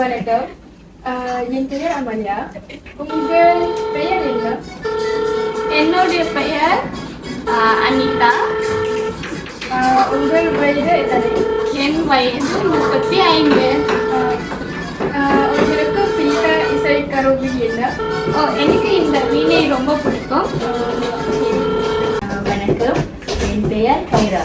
வணக்கம். என் பெயர் அமல்யா. உங்கள் பெயர் என்ன? என்னுடைய பெயர் அனிதா. உங்கள் வயது எத்தனை? என் வயது 35. உங்களுக்கு பிடித்த இசைக்கருவி என்ன? எனக்கு இந்த வீணை ரொம்ப பிடிக்கும். வணக்கம், என் பெயர் கைரா.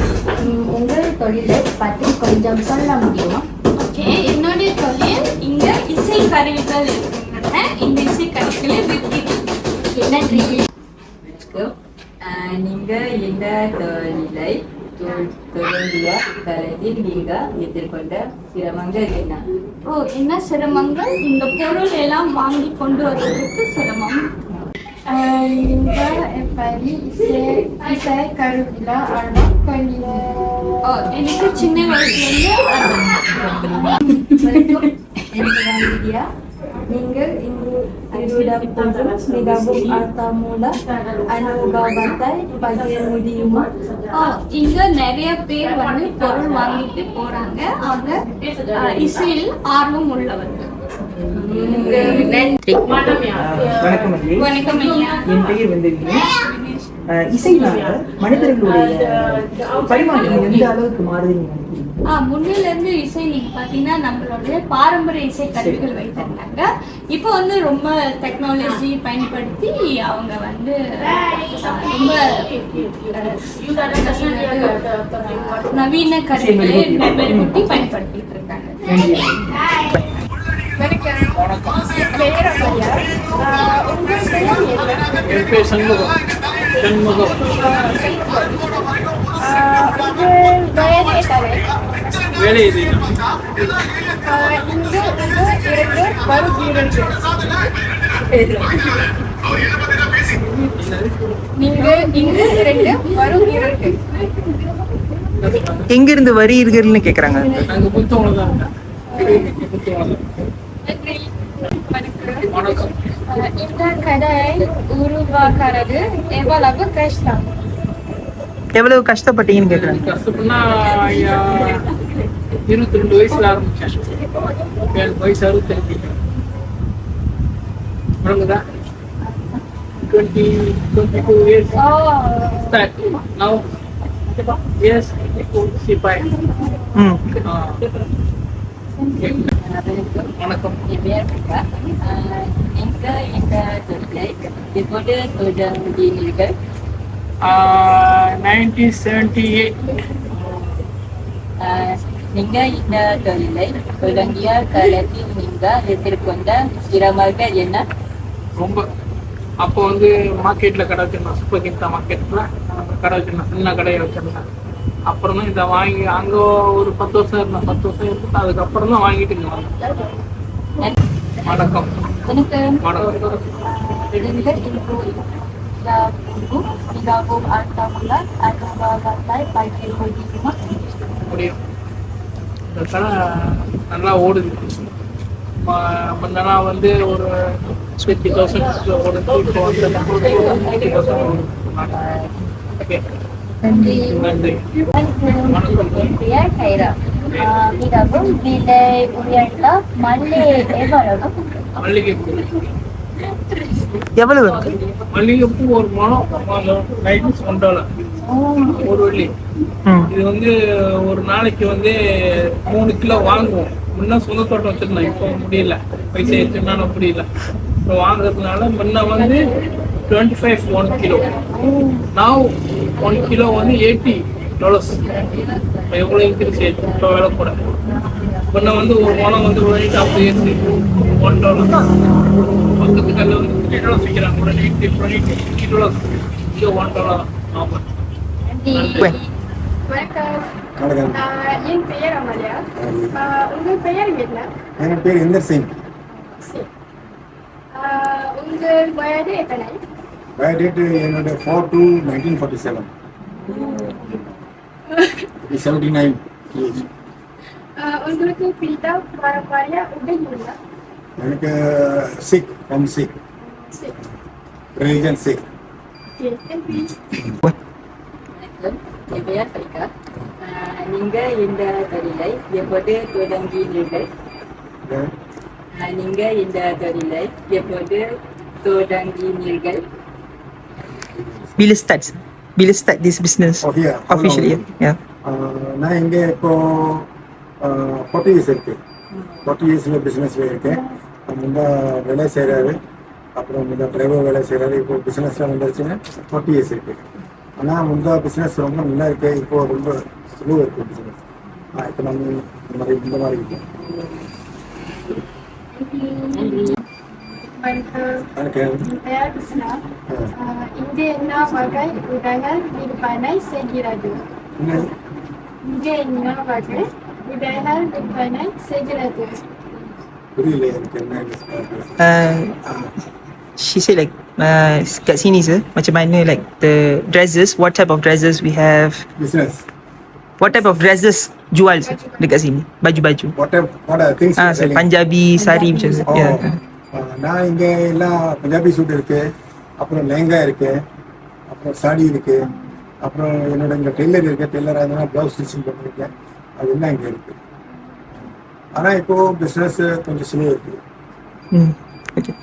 உங்கள் தொழிலை பற்றி கொஞ்சம் சொல்ல முடியுமா? ஓகே, என்னுடைய தொழில் இங்க இசை கருவிகள் இருக்கின்றன. இந்த இசை கருவிகளை விற்கிறேன். நன்றி. நீங்கள் இந்த தொழிலை தொடங்கிய காலத்தில் நீங்கள் எதிர்கொண்ட சிரமங்கள் என்ன? என்ன சிரமங்கள்? இந்த பொருள் எல்லாம் வாங்கி கொண்டு வருவதற்கு சிரமம். நீங்கள் எப்படி இசைக்கருவியில் ஆர்வம் கொண்டீர்கள்? எனக்கு சின்ன வயசுலேருந்து வணக்கம், என் பெயர் வித்யா. நீங்கள் இருவரும் மிகவும் அர்த்தமுள்ள அனுபவத்தை பகிர முடியுமா? இங்க நிறைய பேர் வந்து பொருள் வாங்கிட்டு போறாங்க. அவங்க இசையில் ஆர்வம் உள்ளவர்கள். நன்றி. வணக்கம் ஐயா. என் பெயர் வந்து இசைனால மனிதர்களுடைய பரிமாற்றம் எந்த அளவுக்கு மாறுதுன்னு நினைக்கிறீங்க? முன்னில இருந்து இசை நீங்க பாத்தீங்கன்னா நம்மளுடைய பாரம்பரிய இசை கருவிகள் வைத்திருந்தாங்க. இப்போ வந்து ரொம்ப டெக்னாலஜி பயன்படுத்தி அவங்க வந்து ரொம்ப நவீன கருவிகளை மெருகூட்டி பயன்படுத்திட்டு இருக்காங்க. வணக்கம். பெயர் அமல்யா. உங்கள் பெயர் என்ன? என் பேர் சண்முகம். உங்கள் வயது எத்தனை? வேலை இது இங்கு இரண்டு வருகிறீர்கள். நீங்கள் இங்கு இரண்டு வருகிறீர்கள். எங்கிருந்து வருகிறீர்கள்னு கேக்குறாங்க. நாங்கள் புத்தவங்க தான். வணக்கம். இந்த கடையை உருவாக்குறது எவ்வளவு கஷ்டம்? எவ்வளவு கஷ்டப்பட்டீங்கன்னு கேக்குறாங்க. கஷ்டப்படனா 22 வயசுல ஆரம்பிச்சேன். எனக்கு வயசு 65. வணங்குதா 22 years start now. Yes, 45. வணக்கம். என் பெயர் பிரியா. நீங்கள் இந்த தொழிலை எப்போது தொடங்கினீர்கள்? 1978. நீங்கள் இந்த தொழிலை தொடங்கிய காலத்தில் நீங்கள் எதிர்கொண்ட சிரமங்கள் என்ன? ரொம்ப அப்போ வந்து மார்க்கெட்டில் கடை வச்சிருந்தேன். சூப்பர் கிண்டா மார்க்கெட்டில் கடை வச்சிருந்தேன். சின்ன கடையை வச்சிருந்தேன். அப்புறம் தான் இதை வாங்கி அங்கே ஒரு 10 வருஷம் இருந்தேன். 10 வருஷம் இருந்துட்டு அதுக்கப்புறம் தான் வாங்கிட்டு இங்கே வந்தேன். வணக்கம். வணக்கம். நீங்கள் மிகவும் அர்த்தமுள்ள அனுபவத்தை பகிர முடியுமா? முடியும். இந்த கடை நல்லா ஓடுது. முன்னெல்லாம் வந்து ஒரு 50,000 ஓடுது. இப்போ வந்து 80,000 ஓடுது. ஓகே, நன்றி. என் பெயர் கைரா. மிகவும் விலை உயர்ந்த மல்லிகை எவ்வளவு? மல்லிகைப்பூ எவ்வளவு? மல்லிகைப்பூ ஒரு மனம் $1 ஒரு வெள்ளி. இது வந்து ஒரு நாளைக்கு வந்து 3 கிலோ வாங்குவோம். முன்ன சொந்த தோட்டம் வச்சிருந்தேன். இப்போ முடியல, பைசா எடுத்துனால முடியல. இப்போ வாங்குறதுனால முன்ன வந்து 25 1 கிலோ. நான் 1 கிலோ வந்து $80. இப்போ எவ்வளோ இன்க்ரீஸ் ஆயிடுச்சு. இப்போ விலை கூட. முன்ன வந்து ஒரு மனம் வந்து ஒரு $50 $1. பக்கத்து கல்ல வந்து $50 விற்கிறாங்க. ஒரு $80 $20 $1 ஆமாம். வணக்கம். என் பெயர் அமல்யா. உங்கள் பெயர் என்ன? என் பேர் இந்தர் சிங். உங்கள் வயது எத்தனை? டேட்டு என்னோட 4/2/1947. 79 years. உங்களுக்கு பிடித்த பாரம்பரிய உடை என்ன? எனக்கு சிக் ஃப்ரம் சிக் ரிலிஜன் சிக். என் பெயர் பைக்கா. நீங்கள் இந்த தொழிலை எப்போது தொடங்கினீர்கள்? நீங்க இந்த தொழிலை எப்போது தொடங்கினீர்கள்? Bila start this business Oh, yeah. officially? Yeah. நான் இங்கே இப்போ 40 இயர்ஸ் இருக்கு. 40 இயர்ஸ்ல பிஸ்னஸ்ல இருக்கேன். முன்னே வேலை செய்கிறாரு, அப்புறம் முன்னே டிரைவர் வேலை செய்கிறாரு. இப்போ பிஸ்னஸ்ல வந்துருச்சுன்னா 40 இயர்ஸ் இருக்கு. ஆனால் முன்னே பிஸ்னஸ் ரொம்ப நல்லா இருக்கு, இப்போ ரொம்ப ஸ்லோ இருக்கு பிஸ்னஸ். இப்போ நம்ம இந்த மாதிரி இருக்கோம். Saya Islam. Iங்கே என்ன வகை உடைகள் விற்பனை செய்கிறது? இங்கே என்ன வகை உடைகள் விற்பனை செய்கிறது? புரியல எனக்கு என்ன. She said like kat sini macam mana like the dresses, what type of dresses we have, business what type of dresses jual dekat sini, baju-baju. what are things Ah, so Punjabi sari macam tu. Yeah. நான் இங்கே எல்லாம் Punjabi suit இருக்கு, அப்புறம் லெஹங்கா இருக்கு, அப்புறம் சாடி இருக்கு, அப்புறம் என்னோட இங்கே டெய்லர் இருக்கு. டெய்லர் அதெல்லாம் ப்ளவுஸ் ஸ்டிச்சிங் பண்ணியிருக்கேன். அதெல்லாம் இங்கே இருக்கு. ஆனால் இப்போ பிஸ்னஸ் கொஞ்சம் ஸ்லோ இருக்கு. Okay.